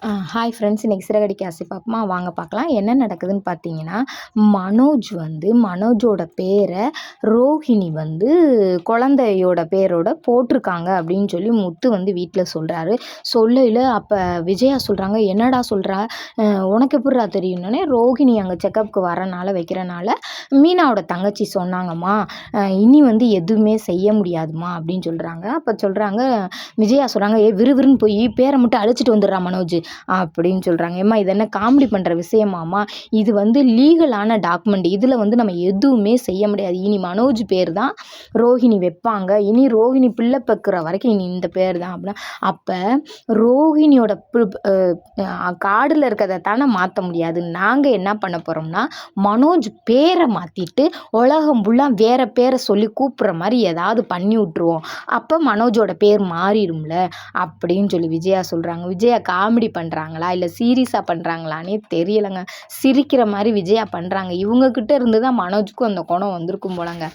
Hi friends, இன்றைக்கி சிறகடிக்க ஆசை பார்ப்போமா? வாங்க பார்க்கலாம். என்ன நடக்குதுன்னு பார்த்தீங்கன்னா, மனோஜோட பேரை ரோஹிணி குழந்தையோட பேரோட போட்டிருக்காங்க அப்படின்னு சொல்லி முத்து வீட்டில் சொல்கிறாரு. சொல்லையில் அப்போ விஜயா சொல்கிறாங்க, என்னடா சொல்கிறா, உனக்கு எப்படிடா தெரியும்னே. ரோஹிணி அங்கே செக்கப்புக்கு வைக்கிறனால மீனாவோட தங்கச்சி சொன்னாங்கம்மா, இனி எதுவுமே செய்ய முடியாதுமா அப்படின்னு சொல்கிறாங்க. அப்போ சொல்கிறாங்க, விஜயா சொல்கிறாங்க, விறுவிறுன்னு போய் பேரை மட்டும் அழைச்சிட்டு வந்துடுறா மனோஜ் அப்படின்னு சொல்கிறாங்க. ஏம்மா இது என்ன காமெடி பண்ணுற விஷயமாம்மா? இது லீகலான டாக்குமெண்ட். இதில் நம்ம எதுவுமே செய்ய முடியாது. இனி மனோஜ் பேர் தான் ரோஹிணி வைப்பாங்க. இனி ரோஹிணி பிள்ளை பெக்கிற வரைக்கும் இனி இந்த பேர் தான் அப்படின்னா, அப்போ ரோஹிணியோட கார்டில் இருக்கிறத தானே மாற்ற முடியாது. நாங்கள் என்ன பண்ண போகிறோம்னா, மனோஜ் பேரை மாற்றிட்டு உலகம் ஃபுல்லாக வேறு பேரை சொல்லி கூப்பிட்ற மாதிரி ஏதாவது பண்ணி விட்ருவோம். அப்போ மனோஜோட பேர் மாறிடும்ல அப்படின்னு சொல்லி விஜயா சொல்கிறாங்க. விஜயா காமெடி பண்ணுறாங்களா இல்லை சீரியஸாக பண்ணுறாங்களானே தெரியலைங்க. சிரிக்கிற மாதிரி விஜயா பண்ணுறாங்க. இவங்கக்கிட்ட இருந்து தான் மனோஜுக்கும் அந்த குணம் வந்திருக்கும் போலங்க.